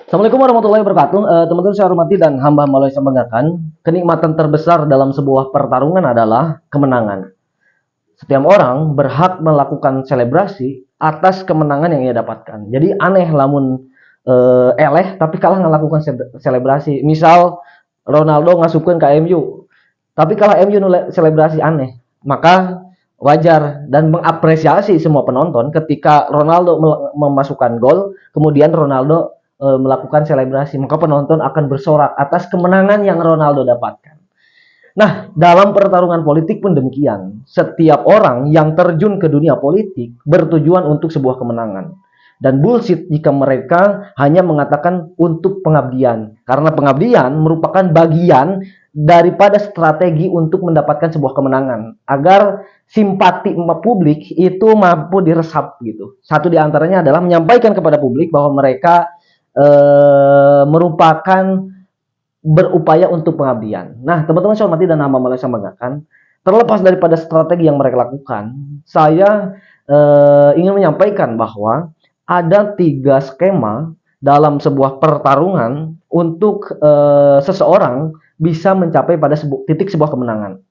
Assalamualaikum warahmatullahi wabarakatuh. Teman-teman saya hormati dan hamba-hamba Allah yang saya banggakan. Kenikmatan terbesar dalam sebuah pertarungan adalah kemenangan. Setiap orang berhak melakukan selebrasi atas kemenangan yang ia dapatkan. Jadi aneh lamun eleh tapi kalah melakukan selebrasi. Misal Ronaldo ngasupkeun ka MU, tapi kalah MU selebrasi aneh. Maka wajar dan mengapresiasi semua penonton ketika Ronaldo memasukkan gol, kemudian Ronaldo melakukan selebrasi, maka penonton akan bersorak atas kemenangan yang Ronaldo dapatkan. Nah, dalam pertarungan politik pun demikian. Setiap orang yang terjun ke dunia politik bertujuan untuk sebuah kemenangan. Dan bullshit jika mereka hanya mengatakan untuk pengabdian. Karena pengabdian merupakan bagian daripada strategi untuk mendapatkan sebuah kemenangan. Agar simpati publik itu mampu diresap gitu. Satu di antaranya adalah menyampaikan kepada publik bahwa mereka merupakan berupaya untuk pengabdian. Nah, teman-teman saya hormati dan hamba Malaysia banggakan, terlepas daripada strategi yang mereka lakukan, saya ingin menyampaikan bahwa ada 3 skema dalam sebuah pertarungan untuk seseorang bisa mencapai pada titik sebuah kemenangan.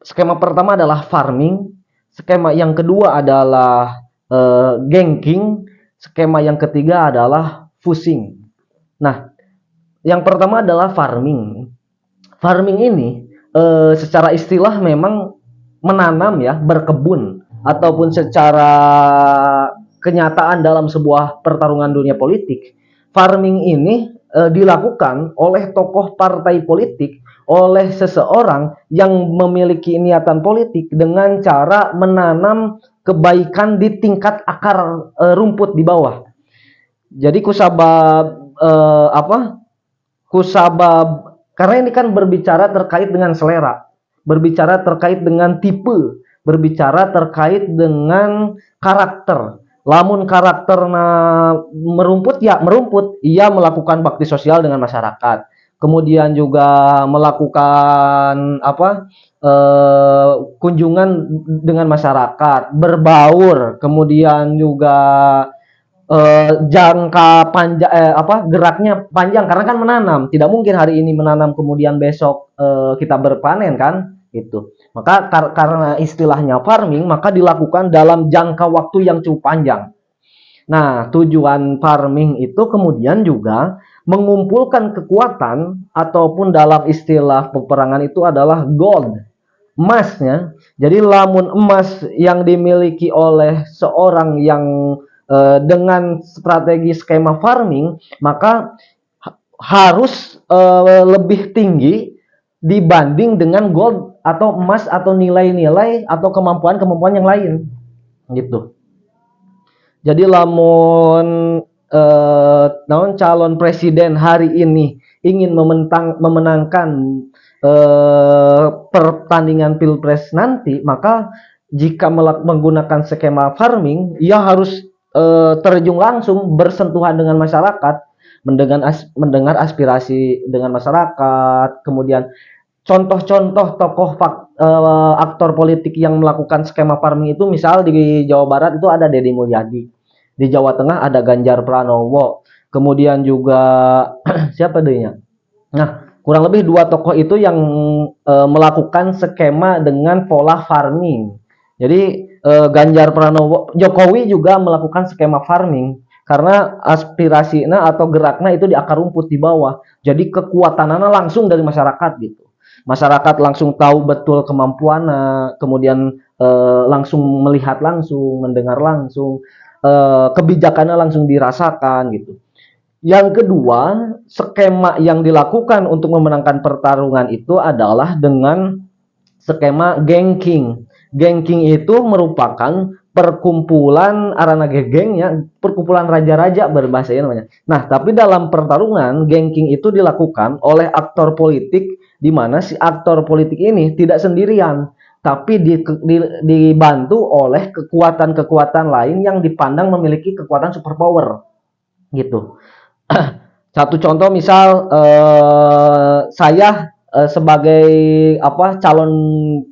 Skema pertama adalah farming, skema yang kedua adalah ganking, skema yang ketiga adalah fusing. Nah, yang pertama adalah farming. Farming ini secara istilah memang menanam ya, berkebun, ataupun secara kenyataan dalam sebuah pertarungan dunia politik. Farming ini dilakukan oleh tokoh partai politik, oleh seseorang yang memiliki niatan politik dengan cara menanam kebaikan di tingkat akar rumput di bawah. Jadi kusabab kusabab karena ini kan berbicara terkait dengan selera, berbicara terkait dengan tipe, berbicara terkait dengan karakter. Lamun karakterna merumput ya merumput, ia melakukan bakti sosial dengan masyarakat. Kemudian juga melakukan kunjungan dengan masyarakat, berbaur, kemudian juga jangka panjang geraknya panjang karena kan menanam, tidak mungkin hari ini menanam kemudian besok kita berpanen kan gitu. Maka karena istilahnya farming, maka dilakukan dalam jangka waktu yang cukup panjang. Nah, tujuan farming itu kemudian juga mengumpulkan kekuatan, ataupun dalam istilah peperangan itu adalah gold, emasnya. Jadi lamun emas yang dimiliki oleh seorang yang dengan strategi skema farming, maka harus lebih tinggi dibanding dengan gold atau emas atau nilai-nilai atau kemampuan-kemampuan yang lain gitu. Jadi lamun calon presiden hari ini ingin memenangkan pertandingan pilpres nanti, maka jika menggunakan skema farming, ia harus terjun langsung bersentuhan dengan masyarakat, mendengar aspirasi dengan masyarakat. Kemudian contoh-contoh tokoh aktor politik yang melakukan skema farming itu, misal di Jawa Barat itu ada Deddy Mulyadi, di Jawa Tengah ada Ganjar Pranowo, kemudian juga siapa dehnya. Nah, kurang lebih 2 tokoh itu yang melakukan skema dengan pola farming. Jadi Ganjar Pranowo, Jokowi juga melakukan skema farming karena aspirasinya atau geraknya itu di akar rumput di bawah. Jadi kekuatannya langsung dari masyarakat gitu. Masyarakat langsung tahu betul kemampuannya, kemudian langsung melihat langsung, mendengar langsung, kebijakannya langsung dirasakan gitu. Yang kedua, skema yang dilakukan untuk memenangkan pertarungan itu adalah dengan skema ganking. Ganking itu merupakan perkumpulan arana gengnya, perkumpulan raja-raja berbahasa ini namanya. Nah, tapi dalam pertarungan ganking itu dilakukan oleh aktor politik, di mana si aktor politik ini tidak sendirian, tapi dibantu oleh kekuatan-kekuatan lain yang dipandang memiliki kekuatan superpower gitu. Satu contoh misal saya sebagai calon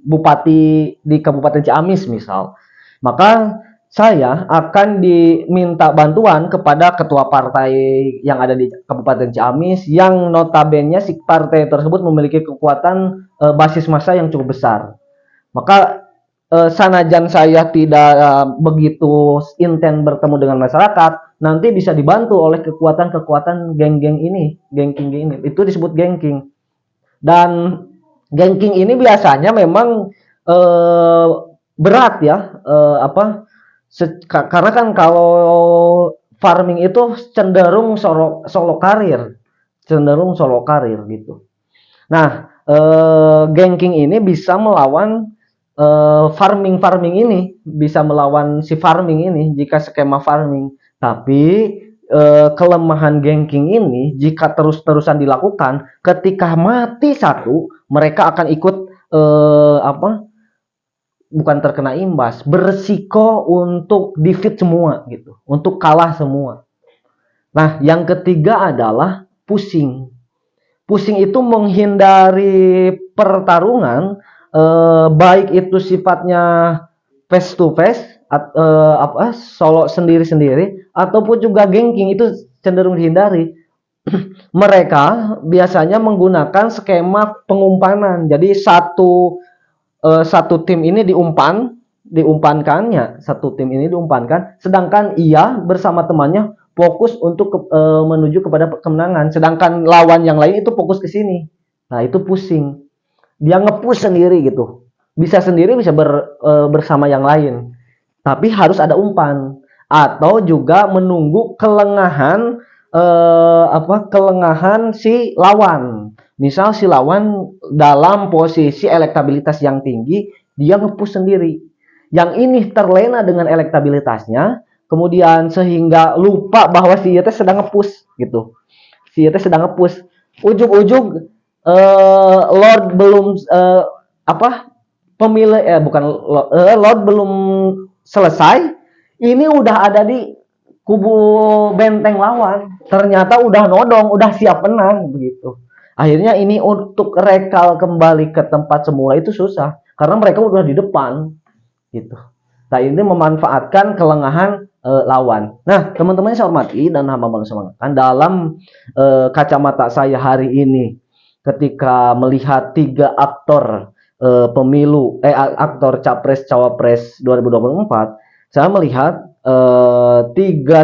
bupati di Kabupaten Ciamis misal, maka saya akan diminta bantuan kepada ketua partai yang ada di Kabupaten Ciamis yang notabene si partai tersebut memiliki kekuatan basis massa yang cukup besar. Maka sanajan saya tidak begitu intens bertemu dengan masyarakat, nanti bisa dibantu oleh kekuatan-kekuatan geng-geng ini, gengking ini. Itu disebut gengking. Dan gengking ini biasanya memang eh, berat ya, karena kan kalau farming itu cenderung solo karir gitu. Nah, gengking ini bisa melawan farming ini, bisa melawan si farming ini jika skema farming. Tapi kelemahan gengking ini jika terus-terusan dilakukan, ketika mati satu, mereka akan ikut bukan terkena imbas, bersiko untuk defeat semua gitu, untuk kalah semua. Nah, yang ketiga adalah pusing. Pusing itu menghindari pertarungan, baik itu sifatnya face to face, solo sendiri-sendiri, ataupun juga gengking itu cenderung dihindari. Mereka biasanya menggunakan skema pengumpanan. Jadi satu tim ini diumpankannya, satu tim ini diumpankan, sedangkan ia bersama temannya fokus untuk menuju kepada kemenangan, sedangkan lawan yang lain itu fokus ke sini. Nah, itu pusing. Dia ngepush sendiri gitu. Bisa sendiri, bisa bersama yang lain. Tapi harus ada umpan atau juga menunggu kelengahan kelengahan si lawan. Misal si lawan dalam posisi elektabilitas yang tinggi, dia ngepush sendiri. Yang ini terlena dengan elektabilitasnya, kemudian sehingga lupa bahwa si Yete sedang ngepush gitu. Si Yete sedang ngepush. Ujung-ujung Lord belum pemilih bukan Lord belum selesai, ini udah ada di kubu benteng lawan. Ternyata udah nodong, udah siap menang begitu. Akhirnya ini untuk rekal kembali ke tempat semula itu susah karena mereka udah di depan gitu. Nah, ini memanfaatkan kelengahan lawan. Nah, teman-teman saya hormati dan hamba semangatkan dalam kacamata saya hari ini ketika melihat 3 aktor aktor capres cawapres 2024, saya melihat 3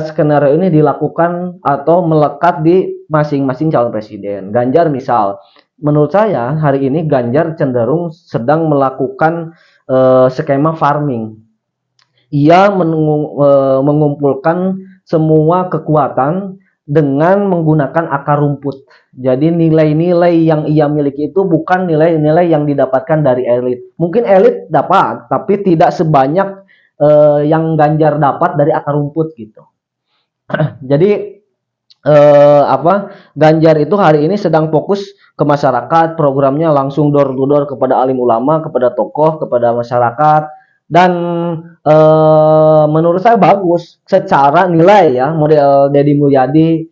skenario ini dilakukan atau melekat di masing-masing calon presiden. Ganjar misal, menurut saya hari ini Ganjar cenderung sedang melakukan skema farming. Ia mengumpulkan semua kekuatan dengan menggunakan akar rumput. Jadi nilai-nilai yang ia miliki itu bukan nilai-nilai yang didapatkan dari elit. Mungkin elit dapat, tapi tidak sebanyak yang Ganjar dapat dari akar rumput gitu. Jadi Ganjar itu hari ini sedang fokus ke masyarakat, programnya langsung door to door kepada alim ulama, kepada tokoh, kepada masyarakat, dan menurut saya bagus secara nilai ya. Model Deddy Mulyadi,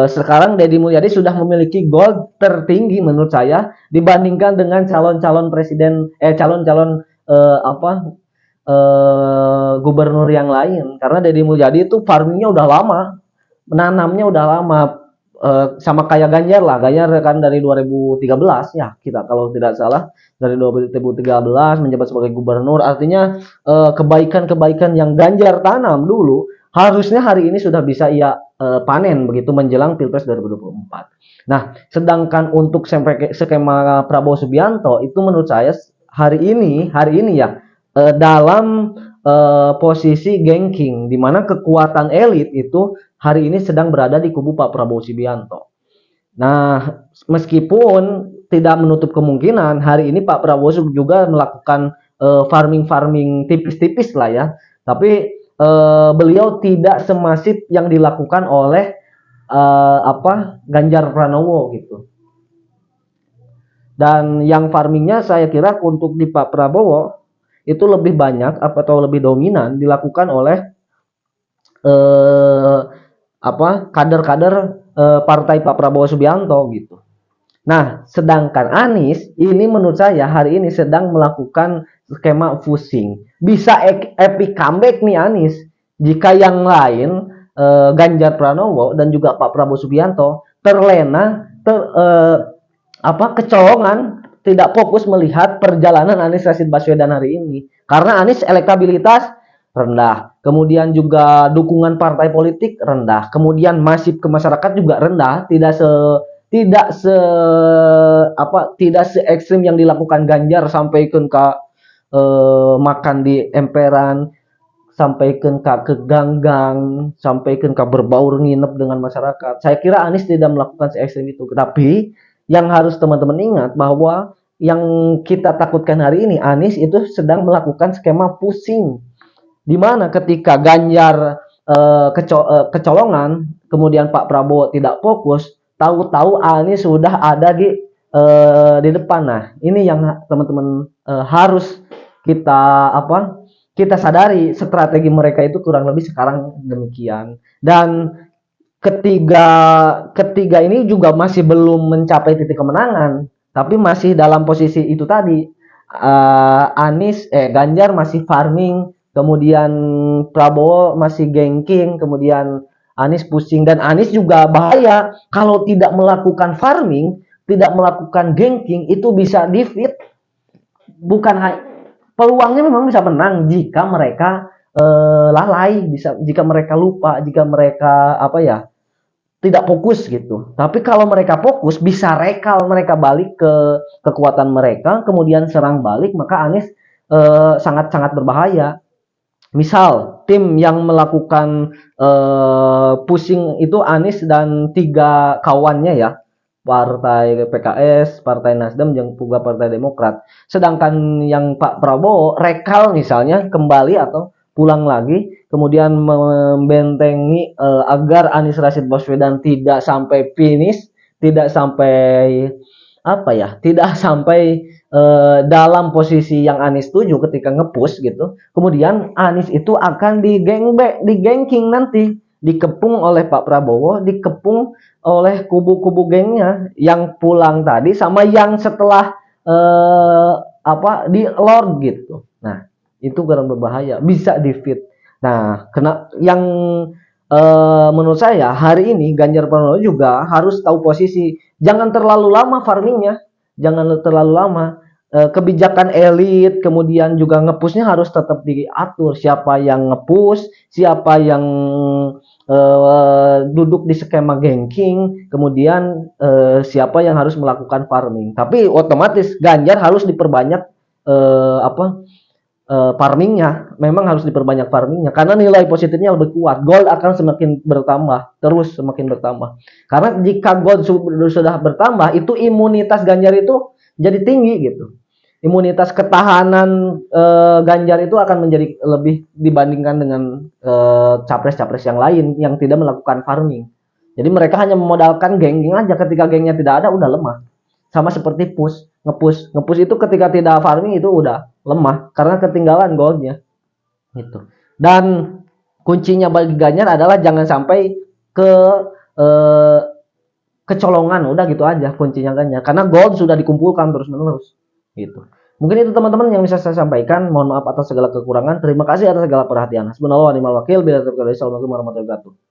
sekarang Deddy Mulyadi sudah memiliki goal tertinggi menurut saya dibandingkan dengan calon-calon presiden calon-calon gubernur yang lain, karena Deddy Mulyadi itu farmingnya udah lama, menanamnya udah lama, sama kayak Ganjar lah. Ganjar kan dari 2013 ya, kita kalau tidak salah dari 2013 menjabat sebagai gubernur, artinya kebaikan-kebaikan yang Ganjar tanam dulu harusnya hari ini sudah bisa ia panen begitu menjelang Pilpres 2024. Nah, sedangkan untuk skema Prabowo Subianto itu menurut saya hari ini ya dalam posisi gengking, di mana kekuatan elit itu hari ini sedang berada di kubu Pak Prabowo Subianto. Nah, meskipun tidak menutup kemungkinan hari ini Pak Prabowo juga melakukan farming tipis-tipis lah ya, tapi beliau tidak semasif yang dilakukan oleh Ganjar Pranowo gitu. Dan yang farmingnya saya kira untuk di Pak Prabowo itu lebih banyak atau lebih dominan dilakukan oleh kader-kader partai Pak Prabowo Subianto gitu. Nah, sedangkan Anies ini menurut saya hari ini sedang melakukan skema fusing. bisa epic comeback nih Anies. Jika yang lain Ganjar Pranowo dan juga Pak Prabowo Subianto terlena kecolongan, tidak fokus melihat perjalanan Anies Rashid Baswedan hari ini. Karena Anies elektabilitas rendah, kemudian juga dukungan partai politik rendah, kemudian masif ke masyarakat juga rendah, tidak se tidak se ekstrim yang dilakukan Ganjar sampai ke makan di emperan, sampaikan ke ganggang, sampaikan ke berbaur nginep dengan masyarakat. Saya kira Anies tidak melakukan se ekstrim itu. Tapi yang harus teman-teman ingat bahwa yang kita takutkan hari ini Anies itu sedang melakukan skema pusing. Di mana ketika Ganjar kecolongan, kemudian Pak Prabowo tidak fokus, tahu-tahu Anies sudah ada di depan. Nah, ini yang teman-teman harus kita sadari, strategi mereka itu kurang lebih sekarang demikian. Dan ketiga ketiga ini juga masih belum mencapai titik kemenangan, tapi masih dalam posisi itu tadi. Ganjar masih farming, kemudian Prabowo masih gengking, kemudian Anies pusing, dan Anies juga bahaya kalau tidak melakukan farming, tidak melakukan gengking, itu bisa defeat. Bukan peluangnya memang bisa menang jika mereka lalai, jika mereka lupa, jika mereka tidak fokus gitu. Tapi kalau mereka fokus, bisa rekal mereka balik ke kekuatan mereka, kemudian serang balik, maka Anies sangat-sangat berbahaya. Misal tim yang melakukan pusing itu Anies dan 3 kawannya ya, Partai PKS, Partai Nasdem, dan juga Partai Demokrat. Sedangkan yang Pak Prabowo rekal misalnya kembali atau pulang lagi, kemudian membentengi agar Anies Rashid Baswedan tidak sampai finish, tidak sampai tidak sampai dalam posisi yang Anies tuju ketika ngepush gitu. Kemudian Anies itu akan digengking nanti, dikepung oleh Pak Prabowo, dikepung oleh kubu-kubu gengnya yang pulang tadi sama yang setelah di Lord gitu. Nah, itu kurang berbahaya, bisa defeat. Nah, yang menurut saya hari ini Ganjar Pranowo juga harus tahu posisi. Jangan terlalu lama farmingnya, jangan terlalu lama. Kebijakan elit, kemudian juga ngepushnya harus tetap diatur. Siapa yang ngepush, siapa yang duduk di skema gengking, kemudian siapa yang harus melakukan farming. Tapi otomatis Ganjar harus diperbanyak farmingnya, memang harus diperbanyak farmingnya karena nilai positifnya lebih kuat. Gold akan semakin bertambah, terus semakin bertambah. Karena jika gold sudah bertambah, itu imunitas Ganjar itu jadi tinggi gitu. Imunitas ketahanan Ganjar itu akan menjadi lebih dibandingkan dengan capres-capres yang lain yang tidak melakukan farming. Jadi mereka hanya memodalkan geng-geng aja, ketika gengnya tidak ada udah lemah. Sama seperti ngepush itu ketika tidak farming itu udah lemah karena ketinggalan goldnya gitu. Dan kuncinya bagi Ganjar adalah jangan sampai ke kecolongan, udah gitu aja kuncinya Ganjar, karena gold sudah dikumpulkan terus menerus gitu. Mungkin itu teman-teman yang bisa saya sampaikan. Mohon maaf atas segala kekurangan. Terima kasih atas segala perhatian. Hasbunallah wa ni'mal wakil. Bila terkait. Assalamualaikum warahmatullahi wabarakatuh.